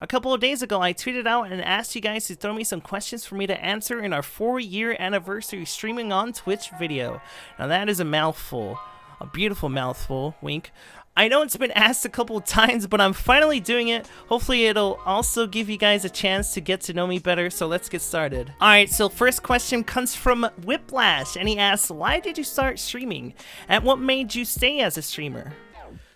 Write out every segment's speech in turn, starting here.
A couple of days ago, I tweeted out and asked you guys to throw me some questions for me to answer in our 4-year anniversary streaming on Twitch video. Now that is a mouthful. A beautiful mouthful, wink. I know it's been asked a couple of times, but I'm finally doing it. Hopefully it'll also give you guys a chance to get to know me better, so let's get started. Alright, so first question comes from Whiplash, and he asks, why did you start streaming? And what made you stay as a streamer?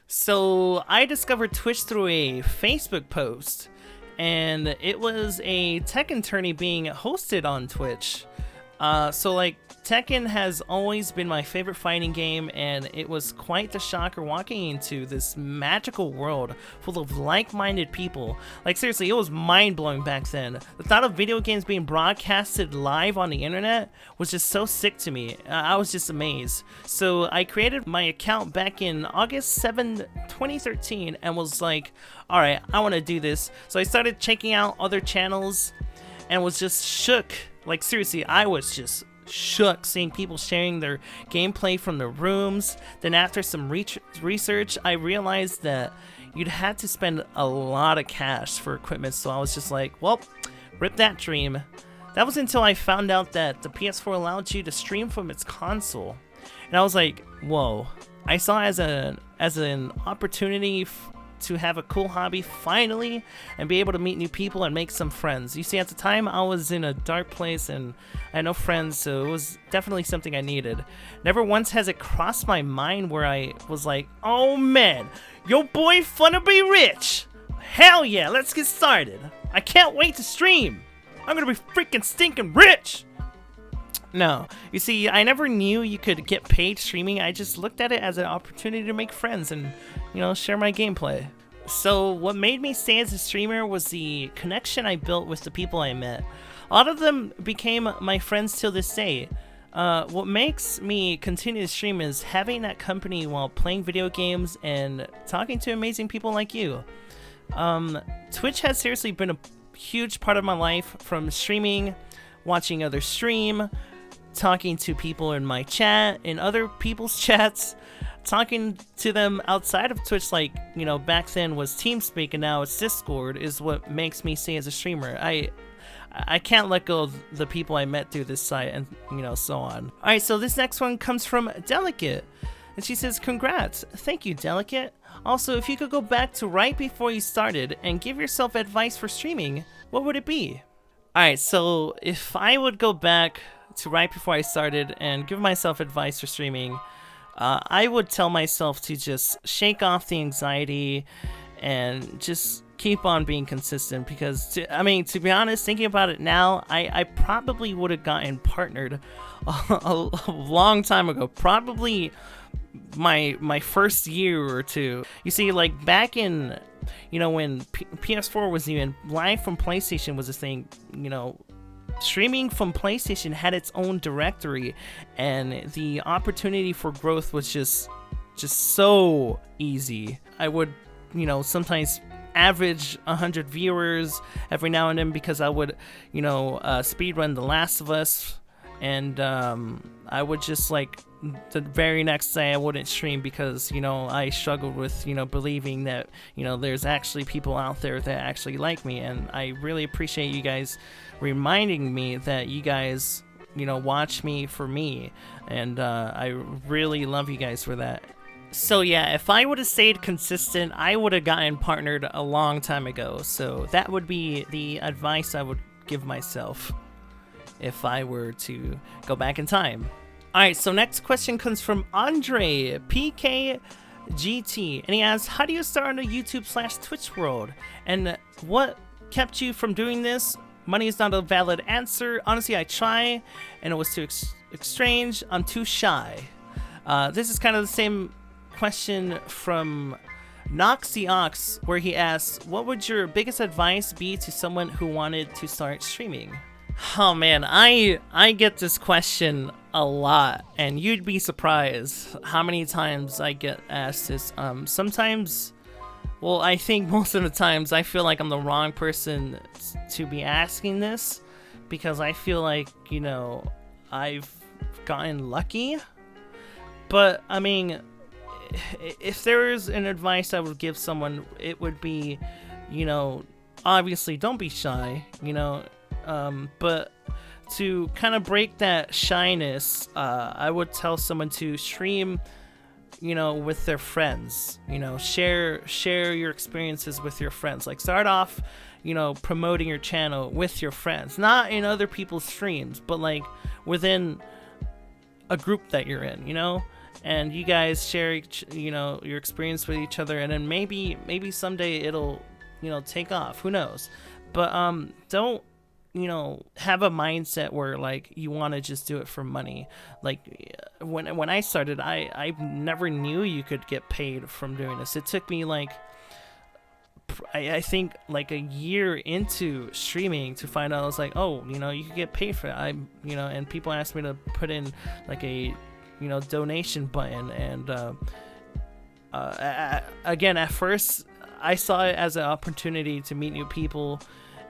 So, I discovered Twitch through a Facebook post, and it was a Tekken tourney being hosted on Twitch. Tekken has always been my favorite fighting game, and it was quite the shocker walking into this magical world full of like-minded people. Like, seriously, it was mind-blowing back then. The thought of video games being broadcasted live on the internet was just so sick to me. I was just amazed. So I created my account back in August 7, 2013, and was like, alright, I want to do this. So I started checking out other channels and was just shook. Like, seriously, I was just shook seeing people sharing their gameplay from their rooms. Then after some research, I realized that you'd had to spend a lot of cash for equipment, so I was just like, well, rip that dream. That was until I found out that the PS4 allowed you to stream from its console. And I was like, whoa. I saw it as an opportunity to have a cool hobby finally and be able to meet new people and make some friends. You see, at the time I was in a dark place and I had no friends, so it was definitely something I needed. Never once has it crossed my mind where I was like, oh man, yo boy finna be rich. Hell yeah, let's get started. I can't wait to stream. I'm gonna be freaking stinking rich. No, you see, I never knew you could get paid streaming. I just looked at it as an opportunity to make friends and, you know, share my gameplay. So what made me stay as a streamer was the connection I built with the people I met. A lot of them became my friends till this day. What makes me continue to stream is having that company while playing video games and talking to amazing people like you. Twitch has seriously been a huge part of my life, from streaming, watching others stream, talking to people in my chat, in other people's chats, talking to them outside of Twitch, like, you know, back then was TeamSpeak and now it's Discord, is what makes me stay as a streamer. I can't let go of the people I met through this site and, you know, so on. Alright, so this next one comes from Delicate, and she says, congrats. Thank you, Delicate. Also, if you could go back to right before you started and give yourself advice for streaming, what would it be? Alright, so if I would go back to right before I started and give myself advice for streaming, I would tell myself to just shake off the anxiety and just keep on being consistent, because to be honest, thinking about it now, I probably would have gotten partnered a long time ago, probably my first year or two. You see, like back in, you know, when PS4 was even live from PlayStation was a thing, you know, streaming from PlayStation had its own directory, and the opportunity for growth was just so easy. I would, you know, sometimes average 100 viewers every now and then because I would, you know, speedrun The Last of Us, and I would just, like, the very next day I wouldn't stream because, you know, I struggled with, you know, believing that, you know, there's actually people out there that actually like me, and I really appreciate you guys reminding me that you guys, you know, watch me for me, and I really love you guys for that. So yeah, if I would have stayed consistent, I would have gotten partnered a long time ago, so that would be the advice I would give myself if I were to go back in time. Alright, so next question comes from Andre PKGT, and he asks, how do you start on the YouTube/Twitch world? And what kept you from doing this? Money is not a valid answer. Honestly, I try, and it was too strange. I'm too shy. This is kind of the same question from Noxy Ox, where he asks, what would your biggest advice be to someone who wanted to start streaming? Oh man, I get this question a lot, and you'd be surprised how many times I get asked this. Sometimes, well, I think most of the times I feel like I'm the wrong person to be asking this, because I feel like, you know, I've gotten lucky. But I mean, if there is an advice I would give someone, it would be, you know, obviously don't be shy, you know, but to kind of break that shyness, I would tell someone to stream, you know, with their friends, you know, share your experiences with your friends. Like, start off, you know, promoting your channel with your friends, not in other people's streams, but like within a group that you're in, you know, and you guys share, you know, your experience with each other, and then maybe someday it'll, you know, take off. Who knows? But don't, you know, have a mindset where like you want to just do it for money. Like when I started, I never knew you could get paid from doing this. It took me like I think like a year into streaming to find out. I was like, oh, you know, you could get paid for that. You know, and people asked me to put in like a, you know, donation button, and again, at first I saw it as an opportunity to meet new people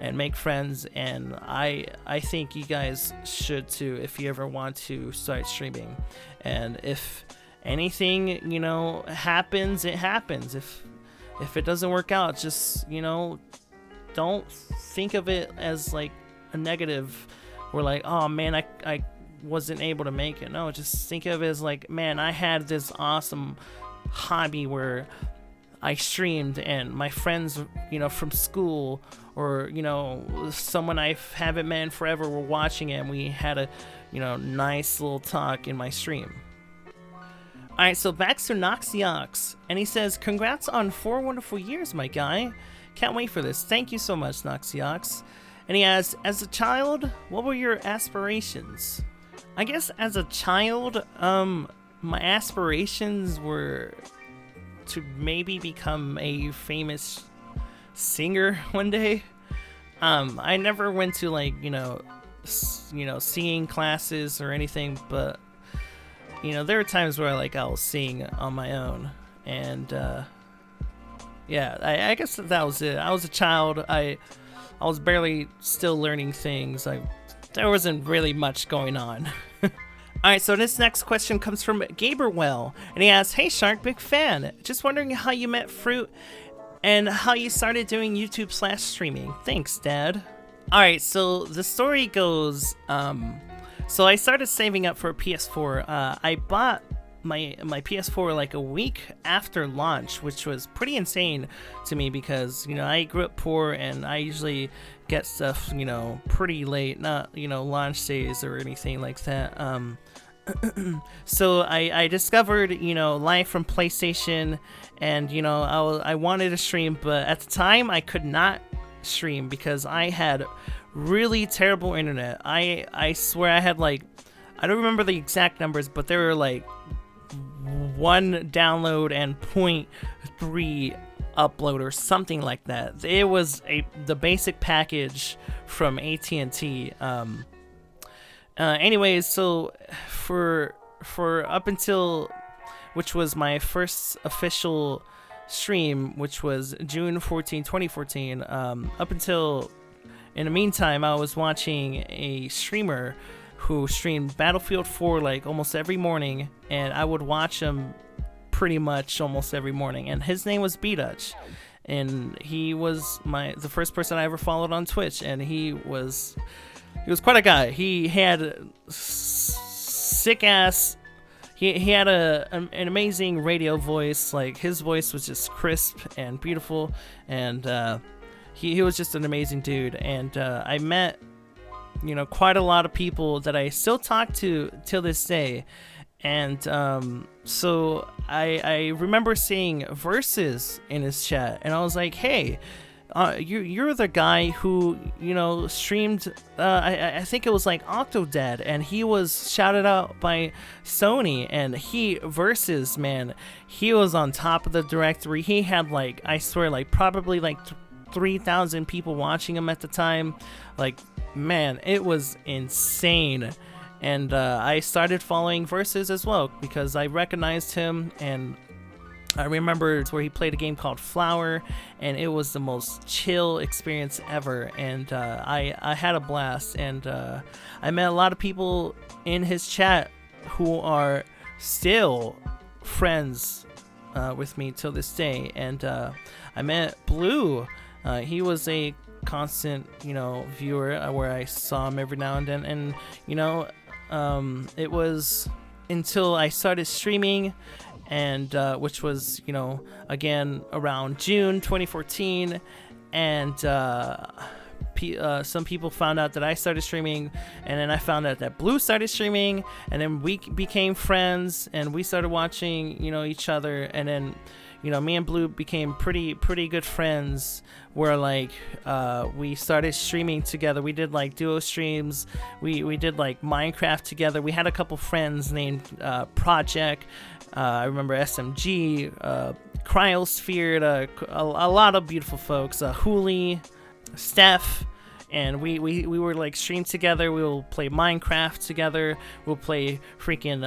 and make friends, and I think you guys should too if you ever want to start streaming. And if anything, you know, happens, it happens. If it doesn't work out, just, you know, don't think of it as like a negative, or like, oh man, I wasn't able to make it. No, just think of it as like, man, I had this awesome hobby where I streamed, and my friends, you know, from school, or, you know, someone I haven't met in forever were watching it, and we had a, you know, nice little talk in my stream. Alright, so back to Noxiox, and he says, congrats on 4 wonderful years, my guy. Can't wait for this. Thank you so much, Noxiox. And he has, as a child, what were your aspirations? I guess as a child, my aspirations were to maybe become a famous singer one day. I never went to like, you know, singing classes or anything, but you know, there are times where I'll sing on my own, and yeah, I guess that was it. I was a child. I was barely still learning things. There wasn't really much going on. Alright, so this next question comes from Gaberwell, and he asks, hey Sharkk, big fan. Just wondering how you met Fruit and how you started doing YouTube/streaming. Thanks, Dad. Alright, so the story goes, so I started saving up for a PS4. I bought my PS4 like a week after launch, which was pretty insane to me because, you know, I grew up poor and I usually get stuff, you know, pretty late, not, you know, launch days or anything like that. So I discovered, you know, live from PlayStation, and, you know, I wanted to stream, but at the time I could not stream because I had really terrible internet. I swear I had like, I don't remember the exact numbers, but there were like 1 download and 0.3 upload or something like that. It was the basic package from AT&T. Anyways, so for up until, which was my first official stream, which was June 14, 2014, up until, in the meantime, I was watching a streamer who streamed Battlefield 4 like almost every morning, and I would watch him pretty much almost every morning, and his name was B-Dutch, and he was the first person I ever followed on Twitch, and he was quite a guy. He had sick ass. He had an amazing radio voice. Like, his voice was just crisp and beautiful, and he was just an amazing dude. And I met, you know, quite a lot of people that I still talk to till this day. And so I remember seeing Versus in his chat, and I was like, hey, you're the guy who, you know, streamed, I think it was like Octodad, and he was shouted out by Sony, and Versus, man, he was on top of the directory. He had like, I swear, like probably like 3,000 people watching him at the time. Like, man, it was insane. And I started following Versus as well because I recognized him, and I remember it's where he played a game called Flower, and it was the most chill experience ever, and I had a blast, and I met a lot of people in his chat who are still friends with me till this day. And I met Blue. He was a constant, viewer, where I saw him every now and then. And, it was until I started streaming, and which was, again, around June 2014. And some people found out that I started streaming, and then I found out that Blue started streaming, and then we became friends, and we started watching, each other. And then, me and Blue became pretty good friends, where like we started streaming together. We did like duo streams. We did like Minecraft together. We had a couple friends named Project. I remember SMG, Cryosphere, a lot of beautiful folks. Hooli, Steph. And we were like stream together. We will play Minecraft together. We'll play freaking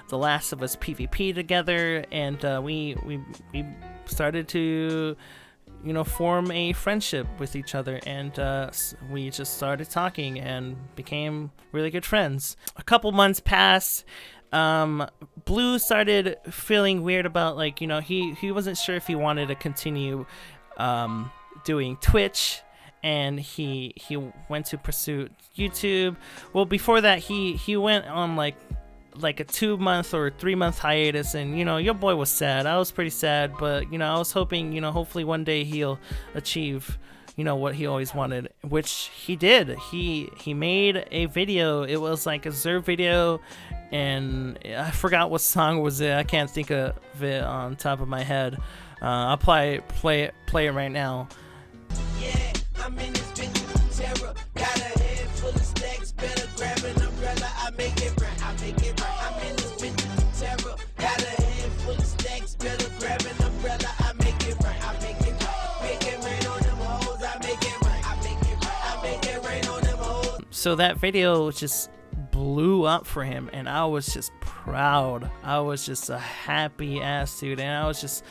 The Last of Us PvP together. And we started to form a friendship with each other. And we just started talking and became really good friends. A couple months passed. Blue started feeling weird about, like, he wasn't sure if he wanted to continue doing Twitch. And he went to pursue YouTube. Well, before that, he went on like a 2-month or 3-month hiatus, and your boy was sad. I was pretty sad, but I was hoping, hopefully one day he'll achieve what he always wanted, which he did. He made a video. It was like a Zerv video, and I forgot what song was it. I can't think of it on top of my head. I'll play it right now. Yeah. I'm in this bitch terror. Got a head full of stacks. Better grab an umbrella. I make it right. I'm in this bitch terror. Got a head full of stacks. Better grab an umbrella. I make it right. Make it rain on them hoes. I make it right. I make it rain on them hoes. So that video just blew up for him, and I was just proud. I was just a happy ass dude, and I was just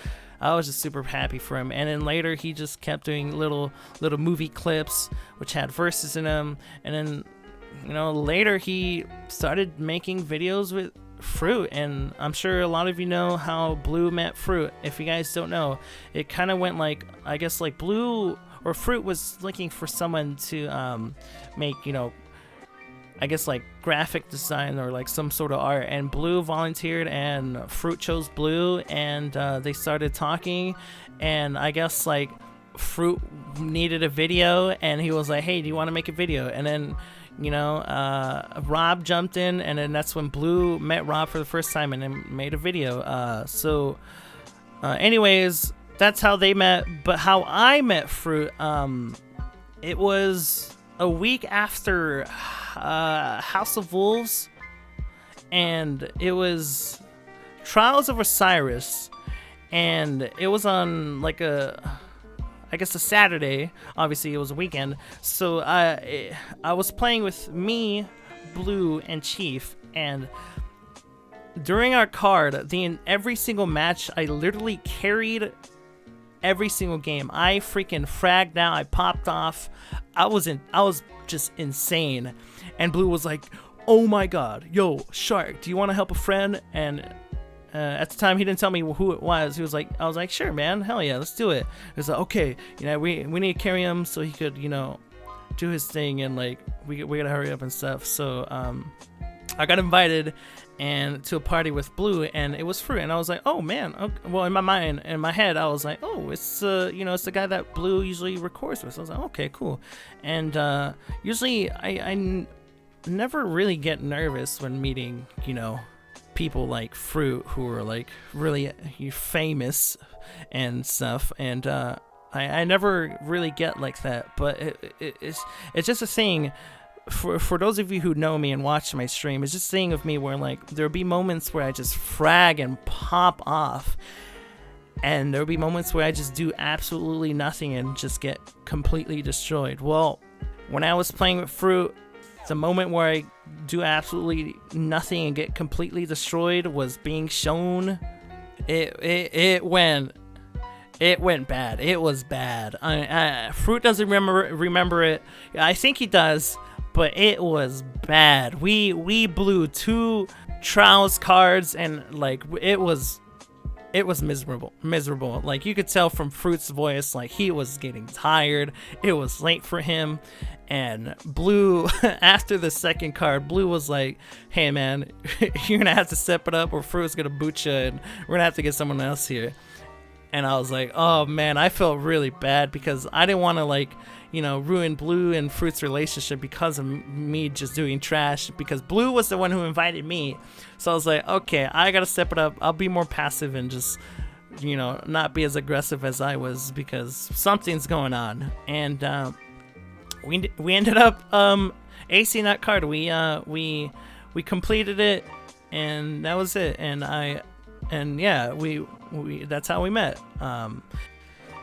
super happy for him. And then later he just kept doing little movie clips which had verses in them. And then later he started making videos with Fruit, and I'm sure a lot of you know how Blue met Fruit. If you guys don't know, it kind of went like, I guess, like Blue or Fruit was looking for someone to make, I guess, like graphic design or like some sort of art, and Blue volunteered, and Fruit chose Blue, and they started talking. And I guess like Fruit needed a video, and he was like, hey, do you want to make a video? And then Rob jumped in, and then that's when Blue met Rob for the first time and then made a video. Anyways, that's how they met. But how I met Fruit, it was a week after House of Wolves, and it was Trials of Osiris, and it was on like a Saturday. Obviously it was a weekend, so I was playing with me, Blue, and Chief, and during our card, every single match, I literally carried every single game. I freaking fragged out. I popped off. I was just insane. And Blue was like, oh my god, yo, Sharkk, do you want to help a friend? And at the time he didn't tell me who it was. I was like, sure, man, hell yeah, let's do it. He was like, okay, we need to carry him so he could, do his thing, and like we gotta hurry up and stuff. So I got invited and to a party with Blue, and it was Fruit, and I was like, oh man, okay. Well, in my head, I was like, oh, it's it's the guy that Blue usually records with. So I was like, okay, cool. And usually I never really get nervous when meeting people like Fruit, who are like really famous and stuff, and I never really get like that. But it's just a thing. For those of you who know me and watch my stream, it's just a thing of me where like there'll be moments where I just frag and pop off, and there'll be moments where I just do absolutely nothing and just get completely destroyed. Well, when I was playing with Fruit, the moment where I do absolutely nothing and get completely destroyed was being shown. It went bad. It was bad. Fruit doesn't remember it. I think he does. But it was bad. We blew 2 Trials cards, and like it was it was miserable. Like, you could tell from Fruit's voice, like, he was getting tired. It was late for him. And Blue, after the second card, Blue was like, hey man, you're gonna have to step it up or Fruit's gonna boot you and we're gonna have to get someone else here. And I was like, oh man, I felt really bad because I didn't want to, like, you know, ruin Blue and Fruit's relationship because of me just doing trash, because Blue was the one who invited me. So I was like, okay, I gotta step it up. I'll be more passive and just, you know, not be as aggressive as I was because something's going on. And we ended up acing that card. We completed it, and that was it. And yeah, we that's how we met.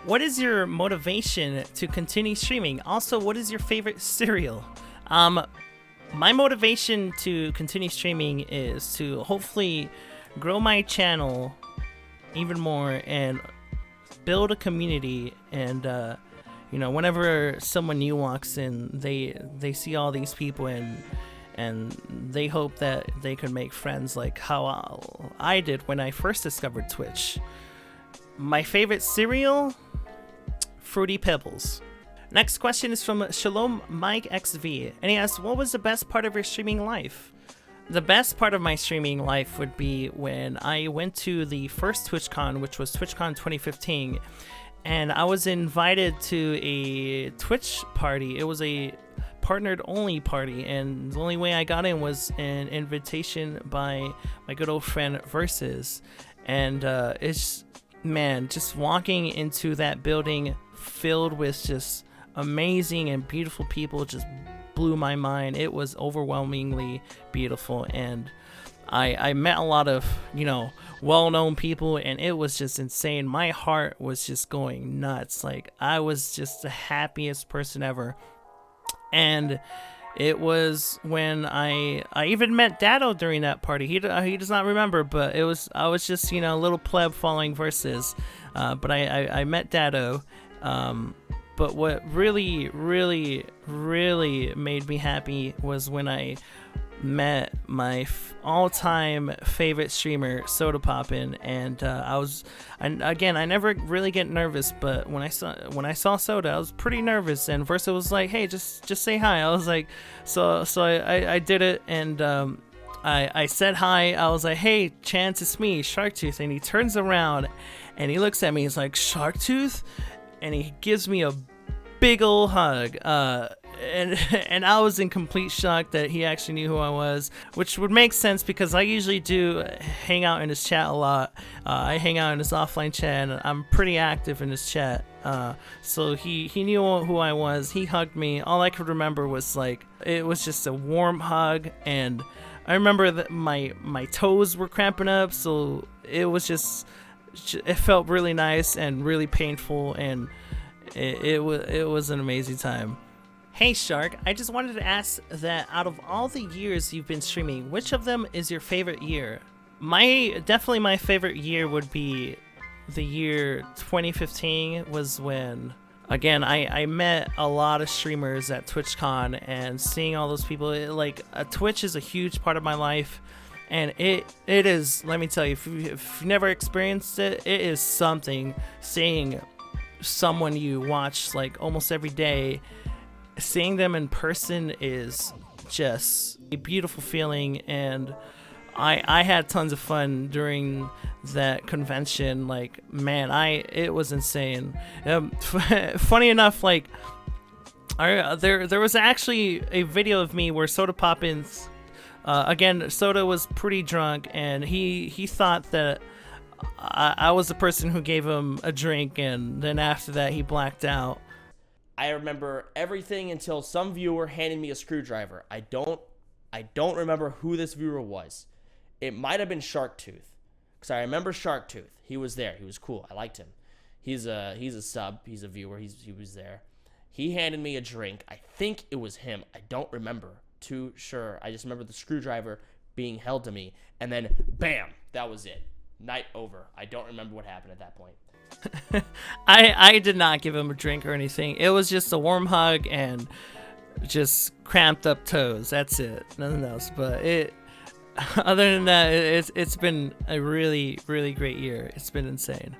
What is your motivation to continue streaming? Also, what is your favorite cereal? My motivation to continue streaming is to hopefully grow my channel even more and build a community. And you know, whenever someone new walks in, they see all these people and they hope that they can make friends like how I did when I first discovered Twitch. My favorite cereal? Fruity Pebbles. Next question is from Shalom Mike XV, and he asks, what was the best part of your streaming life? The best part of my streaming life would be when I went to the first TwitchCon, which was TwitchCon 2015, and I was invited to a Twitch party. It was a partnered only party, and the only way I got in was an invitation by my good old friend Versus. And it's, man, just walking into that building filled with just amazing and beautiful people just blew my mind. It was overwhelmingly beautiful, and I met a lot of, you know, well-known people, and it was just insane. My heart was just going nuts. Like, I was just the happiest person ever. And it was when I even met Dado during that party. He does not remember, but I was just, you know, a little pleb following Versus. But I met Dado. But what really made me happy was when I met my all-time favorite streamer, Soda Poppin', and I never really get nervous, but when I saw Soda, I was pretty nervous, and Versa was like, hey, just say hi. I was like, so I did it, and I said hi. I was like, hey, Chance, it's me, Sharkktooth, and he turns around and he looks at me, he's like, Sharkktooth? And he gives me a big ol' hug, and I was in complete shock that he actually knew who I was, which would make sense because I usually do hang out in his chat a lot. I hang out in his offline chat, and I'm pretty active in his chat. So he knew who I was. He hugged me. All I could remember was, like, it was just a warm hug, and I remember that my toes were cramping up, so it was it felt really nice and really painful, and it was an amazing time. Hey Shark, I just wanted to ask that out of all the years you've been streaming, which of them is your favorite year? Definitely my favorite year would be the year 2015, was when, again, I met a lot of streamers at TwitchCon, and seeing all those people, Twitch is a huge part of my life. And it is, let me tell you, if you've never experienced it, it is something. Seeing someone you watch like almost every day, seeing them in person is just a beautiful feeling. And I had tons of fun during that convention. Like, man, it was insane. Funny enough, like, there was actually a video of me where Soda Poppins. Again, Soda was pretty drunk, and he thought that I was the person who gave him a drink, and then after that he blacked out. I remember everything until some viewer handed me a screwdriver. I don't remember who this viewer was. It might have been Sharkktooth, because I remember Sharkktooth. He was there. He was cool. I liked him. He's a sub. He's a viewer. He was there. He handed me a drink. I think it was him. I don't remember too sure. I just remember the screwdriver being held to me, and then bam, that was it. Night over. I don't remember what happened at that point. I did not give him a drink or anything. It was just a warm hug and just cramped up toes. That's it. Nothing else. But other than that, it's been a really, really great year. It's been insane.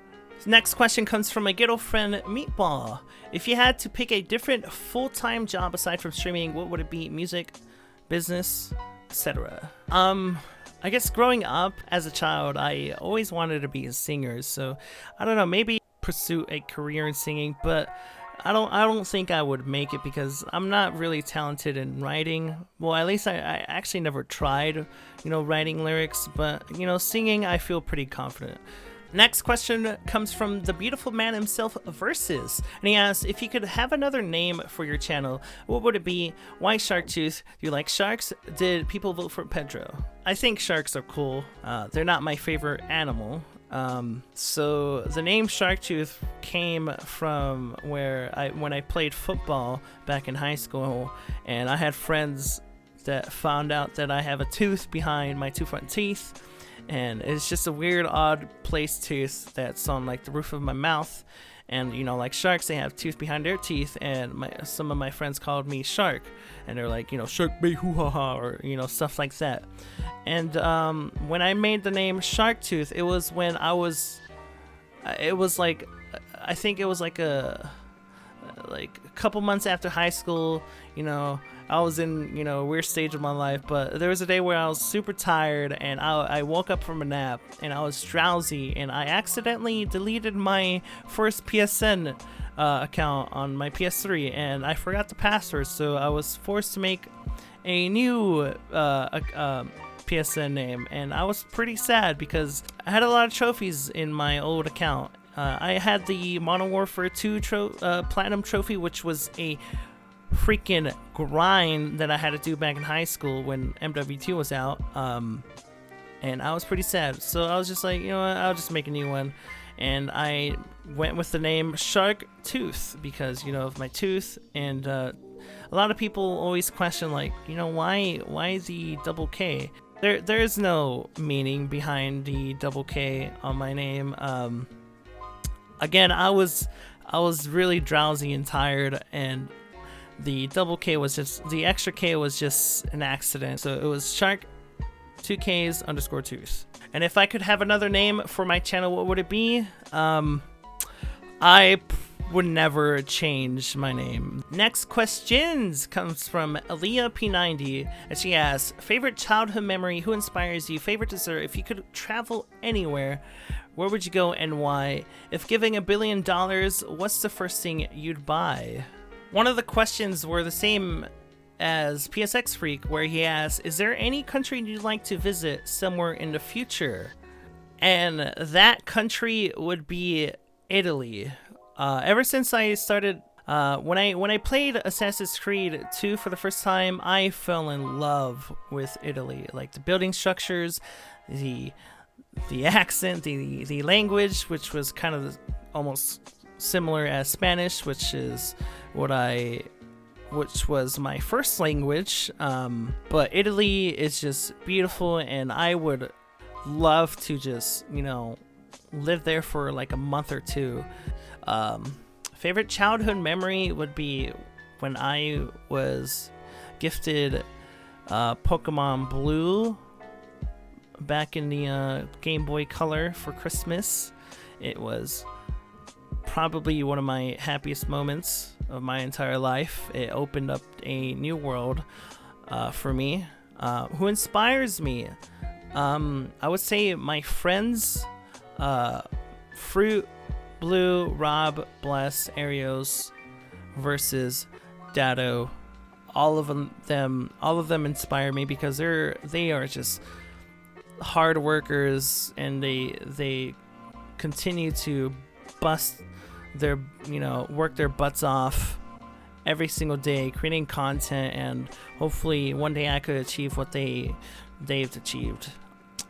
Next question comes from my good old friend Meatball. If you had to pick a different full-time job aside from streaming, what would it be? Music, business, etc. I guess growing up as a child, I always wanted to be a singer. So I don't know, maybe pursue a career in singing, but I don't think I would make it because I'm not really talented in writing. Well, at least I actually never tried, writing lyrics, but, singing, I feel pretty confident. Next question comes from the beautiful man himself, Versus, and he asks, if you could have another name for your channel, what would it be? Why Sharkktooth? Do you like sharks? Did people vote for Pedro? I think sharks are cool. They're not my favorite animal. So the name Sharkktooth came from when I played football back in high school, and I had friends that found out that I have a tooth behind my two front teeth. And it's just a weird, odd placed tooth that's on like the roof of my mouth. And like sharks, they have tooth behind their teeth. And some of my friends called me Shark, and they're like, Shark be hoo ha ha, or stuff like that. And when I made the name Sharkktooth, it was when I was like a couple months after high school. I was in a weird stage of my life, but there was a day where I was super tired, and I woke up from a nap, and I was drowsy, and I accidentally deleted my first PSN account on my PS3, and I forgot the password, so I was forced to make a new PSN name, and I was pretty sad because I had a lot of trophies in my old account. I had the Modern Warfare 2 Platinum Trophy, which was a freaking grind that I had to do back in high school when MW2 was out, and I was pretty sad, so I was just like, I'll just make a new one, and I went with the name Sharkktooth because of my tooth. And a lot of people always question, like, why the double K? There's no meaning behind the double K on my name. Again, I was really drowsy and tired, and the double K was the extra K was just an accident. So it was Shark 2Ks _ tooth. And if I could have another name for my channel, what would it be? I would never change my name. Next questions comes from Aaliyah P90, and she asks, favorite childhood memory, who inspires you, favorite dessert, if you could travel anywhere, where would you go and why? If giving $1 billion, what's the first thing you'd buy? One of the questions were the same as PSX Freak, where he asked, is there any country you'd like to visit somewhere in the future? And that country would be Italy. Ever since I started, when I played Assassin's Creed 2 for the first time, I fell in love with Italy. Like the building structures, the accent, the language, which was kind of almost similar as Spanish, which was my first language. But Italy is just beautiful, and I would love to just live there for like a month or two. Favorite childhood memory would be when I was gifted Pokemon Blue back in the Game Boy Color for Christmas. It was probably one of my happiest moments of my entire life. It opened up a new world for me. Who inspires me? I would say my friends, Fruit, Blue, Rob, Bless, Arios, Versus, Dado. All of them inspire me because they are just hard workers, and they continue to work their butts off every single day creating content, and hopefully one day I could achieve what they've achieved.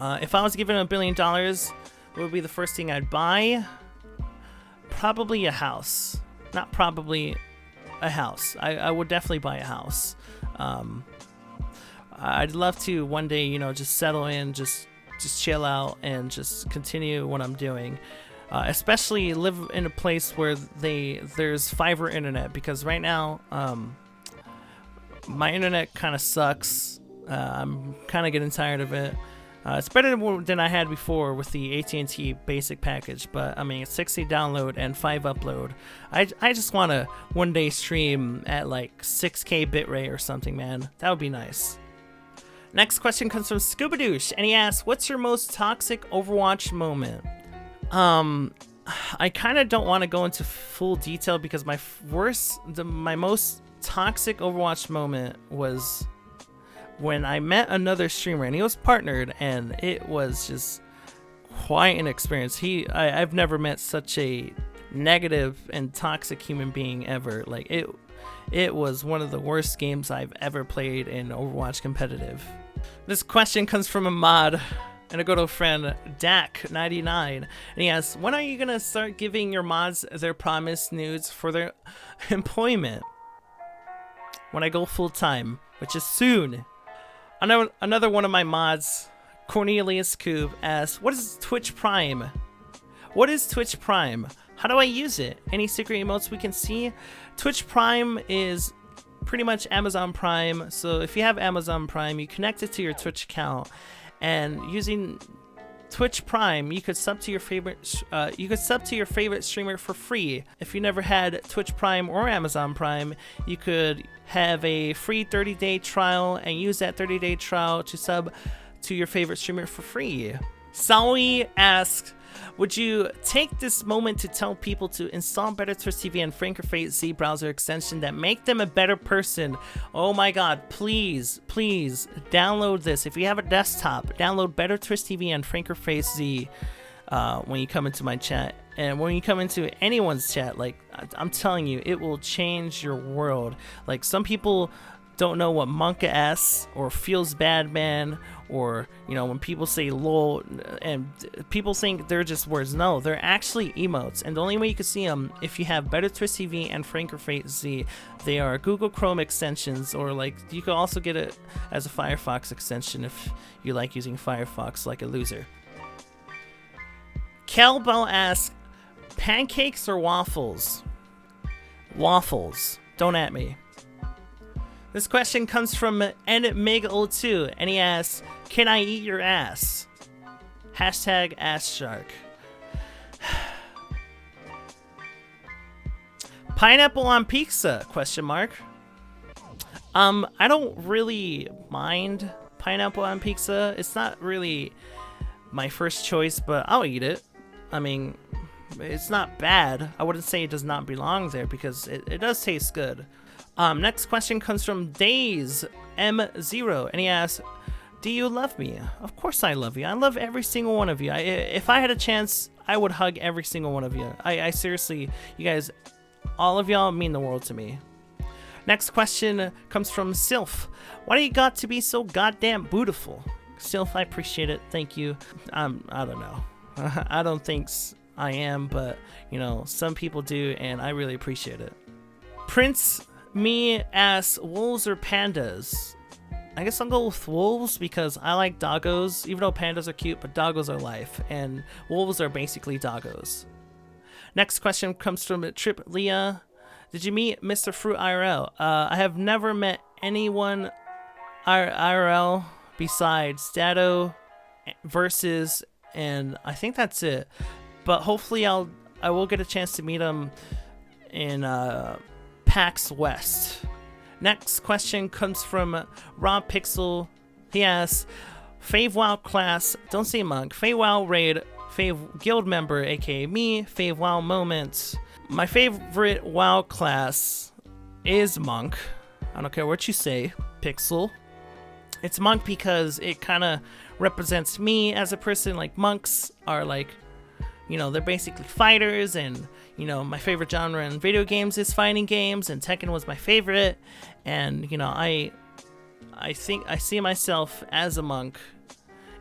If I was given $1 billion, what would be the first thing I'd buy? Probably a house. Not probably a house. I would definitely buy a house. I'd love to one day, just settle in, just chill out, and just continue what I'm doing. Especially live in a place where there's fiber internet, because right now my internet kind of sucks. I'm kind of getting tired of it. It's better than I had before with the AT&T basic package, but I mean, 60 download and 5 upload. I just want to one day stream at like 6K bitrate or something, man. That would be nice. Next question comes from Scuba-Douche, and he asks, what's your most toxic Overwatch moment? I kind of don't want to go into full detail because my most toxic Overwatch moment was when I met another streamer, and he was partnered, and it was just quite an experience. I've never met such a negative and toxic human being ever. Like it was one of the worst games I've ever played in Overwatch competitive. This question comes from a mod and a good old friend, Dak99, and he asks, when are you gonna start giving your mods their promised nudes for their employment? When I go full time, which is soon. Another one of my mods, Cornelius Cube, asks, what is Twitch Prime? What is Twitch Prime? How do I use it? Any secret emotes we can see? Twitch Prime is pretty much Amazon Prime. So if you have Amazon Prime, you connect it to your Twitch account, and using Twitch Prime, you could sub to your favorite streamer for free. If you never had Twitch Prime or Amazon Prime, you could have a free 30-day trial and use that 30-day trial to sub to your favorite streamer for free. Sawi asks, would you take this moment to tell people to install Better Twitch TV and Frankerface Z browser extension that make them a better person? Oh my god, please download this. If you have a desktop, download Better Twitch TV and Frankerface Z when you come into my chat. And when you come into anyone's chat, like, I'm telling you, it will change your world. Like, some people don't know what Monka S or Feels Bad Man, or, you know, when people say lol, and people think they're just words. No, they're actually emotes, and the only way you can see them if you have Better Twitch TV and Frankerface Z. They are Google Chrome extensions, or like you can also get it as a Firefox extension if you like using Firefox like a loser. Kelbell asks, pancakes or waffles? Waffles. Don't at me. This question comes from NMig02, and he asks, can I eat your ass? Hashtag AskShark. Pineapple on pizza? Question mark. I don't really mind pineapple on pizza. It's not really my first choice, but I'll eat it. I mean, it's not bad. I wouldn't say it does not belong there because it does taste good. Next question comes from Days M0, and he asks, do you love me? Of course I love you. I love every single one of you. If I had a chance, I would hug every single one of you. I seriously, you guys, all of y'all mean the world to me. Next question comes from Sylph. Why do you got to be so goddamn beautiful? Sylph, I appreciate it. Thank you. I don't know. I don't think I am, but, you know, some people do, and I really appreciate it. Prince Me asks, wolves or pandas? I guess I'll go with wolves because I like doggos, even though pandas are cute, but doggos are life, and wolves are basically doggos. Next question comes from Trip Leah. Did you meet Mr. Fruit IRL? I have never met anyone IRL besides Dado versus, and I think that's it. But hopefully I will get a chance to meet him in PAX West. Next question comes from Rob Pixel. He asks, Fave WoW class, don't say monk, Fave WoW raid, Fave guild member, aka me, Fave WoW moments. My favorite WoW class is monk. I don't care what you say, Pixel. It's monk because it kind of represents me as a person. Like, monks are like, you know, they're basically fighters, and, you know, my favorite genre in video games is fighting games, and Tekken was my favorite, and, you know, I think I see myself as a monk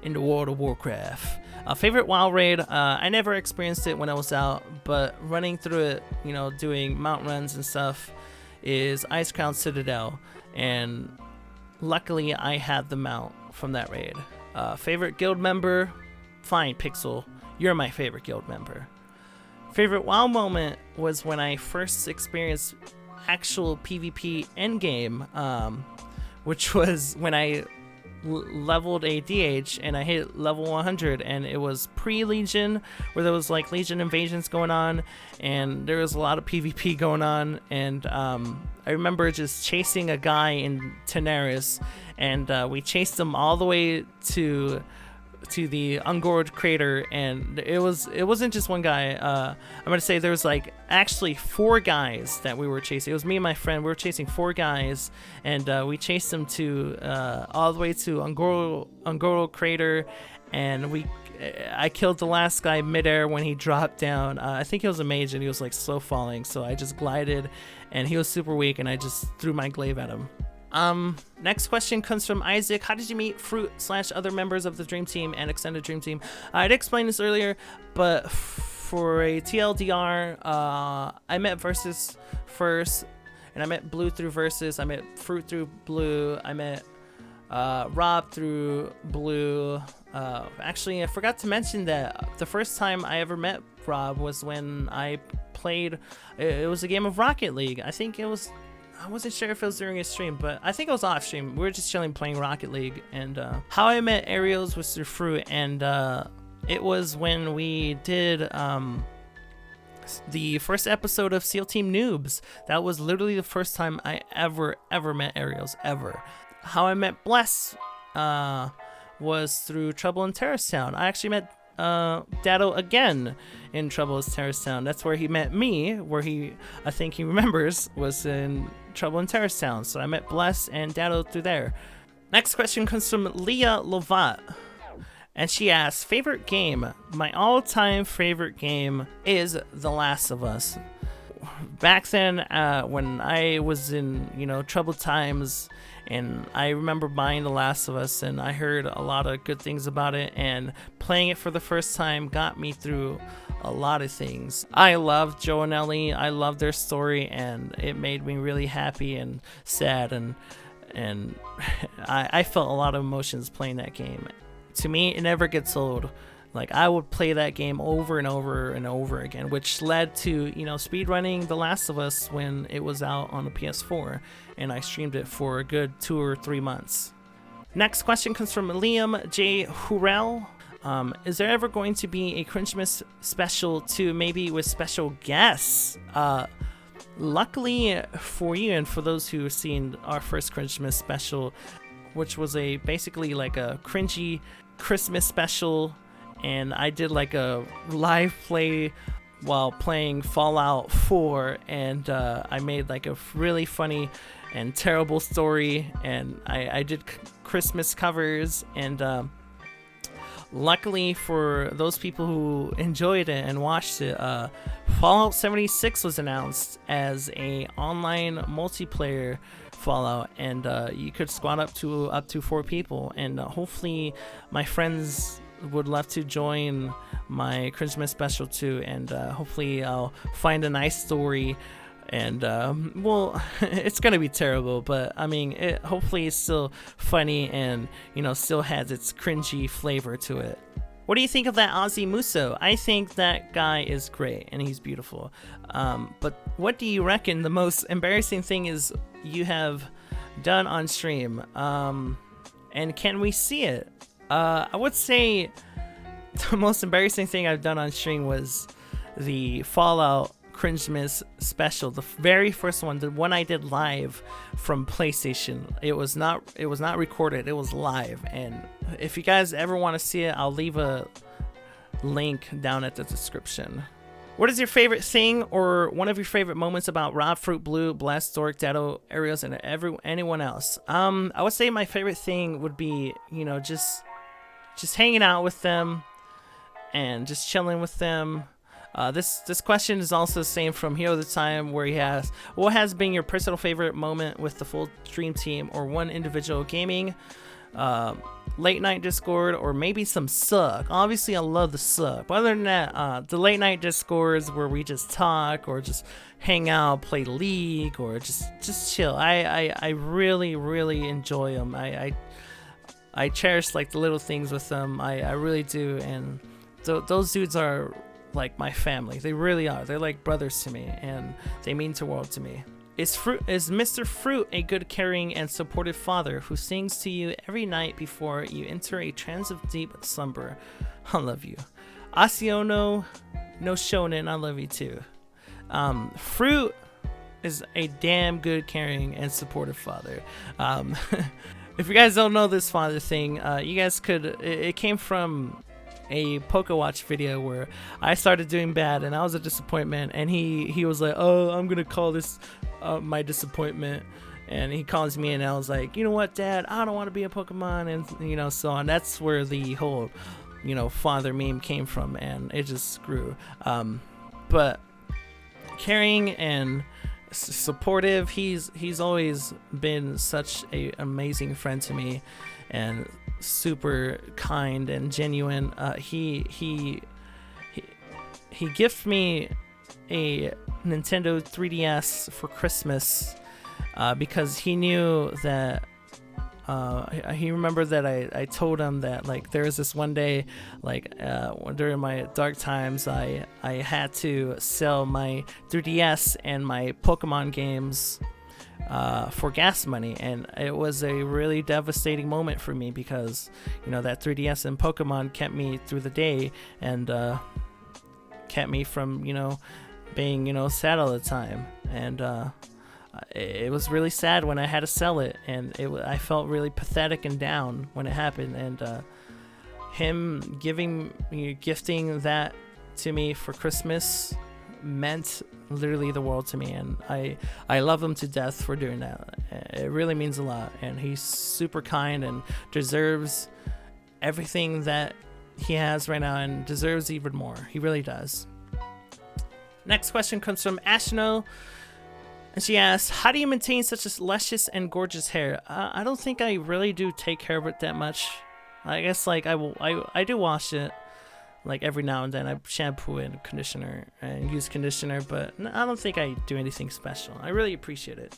in the World of Warcraft. Favorite WoW raid, I never experienced it when I was out, but running through it, you know, doing mount runs and stuff, is Ice Crown Citadel, and luckily I had the mount from that raid. Favorite guild member, fine, Pixel, you're my favorite guild member. Favorite WoW moment was when I first experienced actual PvP endgame, which was when I leveled a DH and I hit level 100, and it was pre-Legion, where there was like Legion invasions going on, and there was a lot of PvP going on, and I remember just chasing a guy in Tenaris, and we chased him all the way to the Ungorged crater, and it wasn't just one guy. I'm gonna say there was like actually 4 guys that we were chasing. It was me and my friend. We were chasing 4 guys, and we chased them to all the way to Ungorged crater, and I killed the last guy midair when he dropped down. I think he was a mage and he was like slow falling, so I just glided, and he was super weak, and I just threw my glaive at him. Next question comes from Isaac. How did you meet Fruit/other members of the Dream Team and Extended Dream Team? I did explain this earlier, but for a TLDR, I met Versus first, and I met Blue through Versus. I met Fruit through Blue. I met Rob through Blue. Actually, I forgot to mention that the first time I ever met Rob was when I played. It was a game of Rocket League. I wasn't sure if it was during a stream, but I think it was off stream. We were just chilling playing Rocket League, and how I met Aerials was through Fruit, and it was when we did the first episode of SEAL Team Noobs. That was literally the first time I ever met Aerials, ever. How I met Bless was through Trouble in Terrace Town. I actually met Dado again in Trouble in Terrace Town. That's where he met me, where I think he remembers, was in Trouble in Terrace Town. So I met Bless and Dado through there. Next question comes from Leah Lovat, and she asks, favorite game? My all-time favorite game is The Last of Us. Back then, when I was in, troubled times, and I remember buying The Last of Us, and I heard a lot of good things about it, and playing it for the first time got me through a lot of things. I loved Joe and Ellie. I loved their story, and it made me really happy and sad, and I felt a lot of emotions playing that game. To me, it never gets old. Like, I would play that game over and over and over again, which led to, speedrunning The Last of Us when it was out on the PS4, and I streamed it for a good 2 or 3 months. Next question comes from Liam J. Hurrell. Is there ever going to be a Christmas special too, maybe with special guests? Luckily for you and for those who have seen our first Christmas special, which was basically like a cringy Christmas special, and I did like a live play while playing Fallout 4, and I made like a really funny and terrible story, and I did Christmas covers, and luckily for those people who enjoyed it and watched it, Fallout 76 was announced as a online multiplayer Fallout, and you could squad up to 4 people, and hopefully my friends would love to join my Christmas special too, and hopefully I'll find a nice story, and well, it's gonna be terrible, but I mean, hopefully it's still funny and still has its cringy flavor to it. What do you think of that Ozzy Musso? I think that guy is great and he's beautiful, but what do you reckon the most embarrassing thing is you have done on stream, and can we see it? I would say the most embarrassing thing I've done on stream was the Fallout Cringemas special, the very first one, the one I did live from PlayStation. It was not recorded, it was live, and if you guys ever want to see it, I'll leave a link down at the description. What is your favorite thing or one of your favorite moments about Rob, Fruit, Blue, Blast, Dork, Dado, Aerials, and anyone else? I would say my favorite thing would be, just hanging out with them and just chilling with them. This question is also the same from Hero of the Time, where he has, what has been your personal favorite moment with the full Dream Team or one individual gaming, late night Discord, or maybe some suck? Obviously I love the suck, but other than that, the late night Discords where we just talk or just hang out, play League, or just chill. I really enjoy them. I cherish like the little things with them. I really do, and those dudes are like my family. They really are. They're like brothers to me, and they mean the world to me. Is Mr. Fruit a good, caring, and supportive father who sings to you every night before you enter a trance of deep slumber? I love you. Asiono no Shonen, I love you too. Fruit is a damn good, caring, and supportive father. If you guys don't know this father thing, you guys could. It came from a PokeWatch video where I started doing bad and I was a disappointment, and he was like, "Oh, I'm gonna call this my disappointment," and he calls me, and I was like, "You know what, Dad? I don't want to be a Pokemon," and so on. That's where the whole father meme came from, and it just grew. But caring and supportive, he's always been such an amazing friend to me, and super kind and genuine. He gifted me a Nintendo 3DS for Christmas because he knew that he remembered that I told him that, like, there was this one day, like, during my dark times, I had to sell my 3DS and my Pokemon games for gas money, and it was a really devastating moment for me because that 3DS and Pokemon kept me through the day and kept me from being sad all the time, and it was really sad when I had to sell it, and I felt really pathetic and down when it happened, and him gifting that to me for Christmas meant literally the world to me, and I love him to death for doing that. It really means a lot, and he's super kind and deserves everything that he has right now, and deserves even more. He really does. Next question comes from Ashno, and she asks, how do you maintain such a luscious and gorgeous hair? I don't think I really do take care of it that much. I guess like I do wash it like every now and then. I shampoo and conditioner and use conditioner, but I don't think I do anything special. I really appreciate it.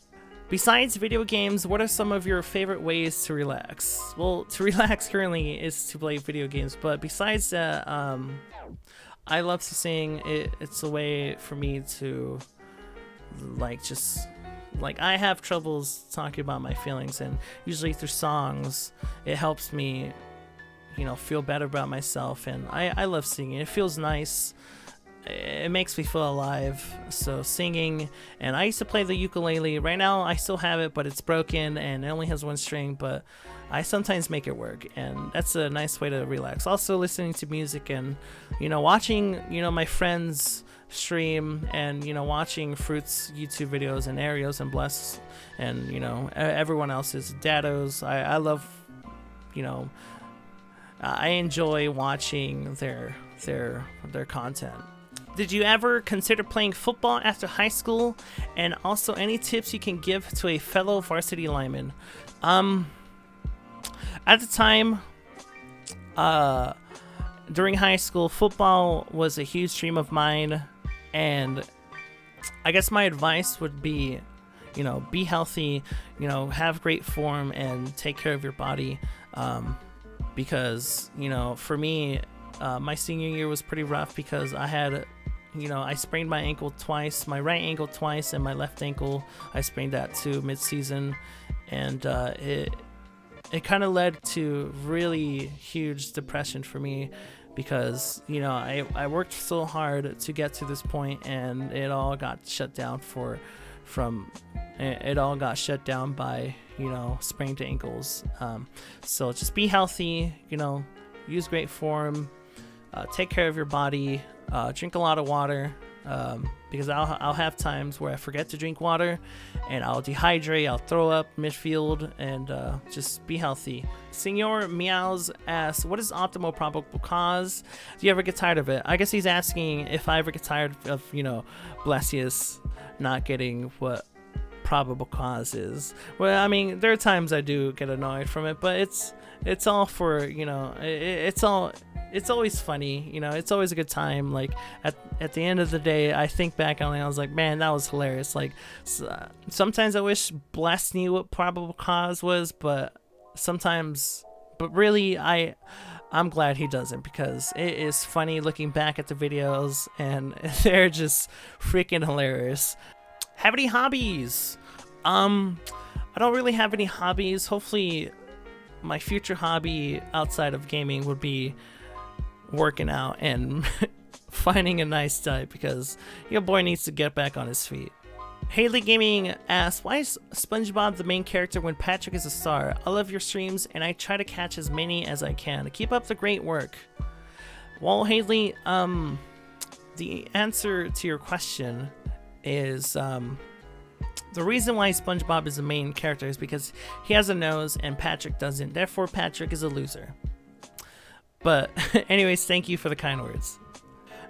Besides video games, what are some of your favorite ways to relax? Well, to relax currently is to play video games, but besides that, I love to sing. It's a way for me to I have troubles talking about my feelings, and usually through songs it helps me feel better about myself, and I love singing. It feels nice. It makes me feel alive. So singing, and I used to play the ukulele. Right now I still have it, but it's broken and it only has one string, but I sometimes make it work, and that's a nice way to relax. Also listening to music and watching my friends stream, and watching Fruit's YouTube videos and Arios and Bless and everyone else's Dados. I love I enjoy watching their content. Did you ever consider playing football after high school? And also any tips you can give to a fellow varsity lineman? At the time, during high school, football was a huge dream of mine, and I guess my advice would be, be healthy, have great form, and take care of your body, because, for me, my senior year was pretty rough because I had, I sprained my ankle twice, my right ankle twice, and my left ankle, I sprained that too mid-season, and it kind of led to really huge depression for me because, I worked so hard to get to this point, and it all got shut down by, sprained ankles. So just be healthy, use great form, take care of your body, drink a lot of water, because I'll have times where I forget to drink water and I'll dehydrate, I'll throw up midfield, and just be healthy. Senor Meows asks, what is optimal probable cause? Do you ever get tired of it? I guess he's asking if I ever get tired of, Blasius not getting what probable cause is. Well, I mean, there are times I do get annoyed from it, but it's all for, it's always funny, it's always a good time. Like at the end of the day, I think back on it, I was like, man, that was hilarious. Like sometimes I wish Blast knew what probable cause was, but really I'm glad he doesn't, because it is funny looking back at the videos, and they're just freaking hilarious. Have any hobbies? I don't really have any hobbies. Hopefully my future hobby outside of gaming would be working out and finding a nice diet, because your boy needs to get back on his feet. Haley Gaming asks, why is SpongeBob the main character when Patrick is a star? I love your streams and I try to catch as many as I can. Keep up the great work. Well, Haley, the answer to your question is the reason why SpongeBob is the main character is because he has a nose and Patrick doesn't. Therefore, Patrick is a loser. But anyways, thank you for the kind words.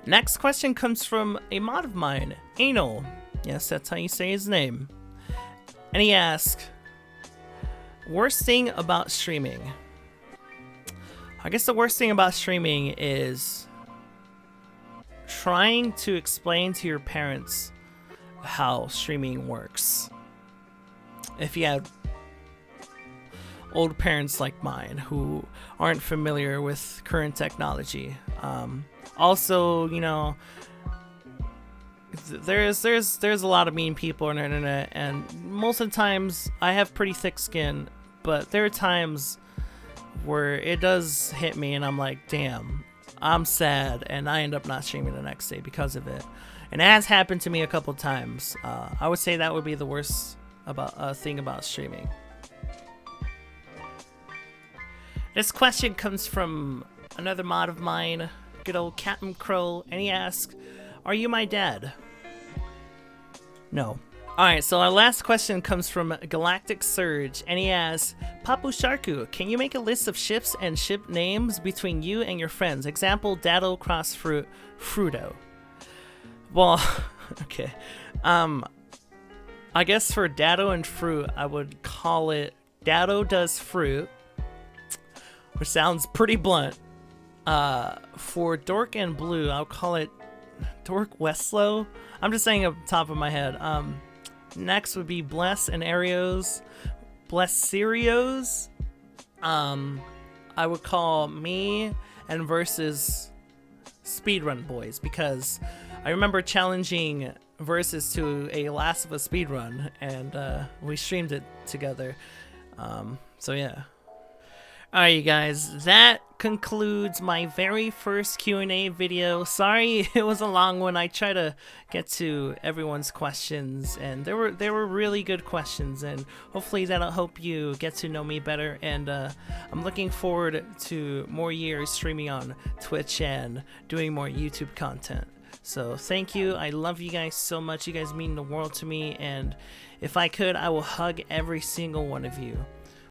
Next question comes from a mod of mine, Anal. Yes, that's how you say his name. And he asks, worst thing about streaming? I guess the worst thing about streaming is trying to explain to your parents how streaming works. If you have old parents like mine who aren't familiar with current technology. Also, you know, there's a lot of mean people on the internet, and most of the times I have pretty thick skin, but there are times where it does hit me and I'm like, damn, I'm sad, and I end up not streaming the next day because of it. And it has happened to me a couple times. I would say that would be the worst thing about streaming. This question comes from another mod of mine, good old Captain Crow, and he asks, are you my dad? No. Alright, so our last question comes from Galactic Surge, and he asks, Papu Sharku, can you make a list of ships and ship names between you and your friends? Example, Dado cross Fruit, Fruto. Well, okay. I guess for Dado and Fruit, I would call it Dado does Fruit, which sounds pretty blunt. For Dork and Blue, I'll call it Dork Westlow. I'm just saying off the top of my head. Next would be Bless and Arios. Bless Sirios. I would call me and Versus Speedrun Boys, because I remember challenging Versus to a Last of Us speedrun, and we streamed it together. So yeah. Alright, you guys, that concludes my very first Q&A video. Sorry it was a long one. I try to get to everyone's questions, and there were really good questions, and hopefully that'll help you get to know me better. And I'm looking forward to more years streaming on Twitch and doing more YouTube content. So thank you. I love you guys so much. You guys mean the world to me, and if I could, I will hug every single one of you.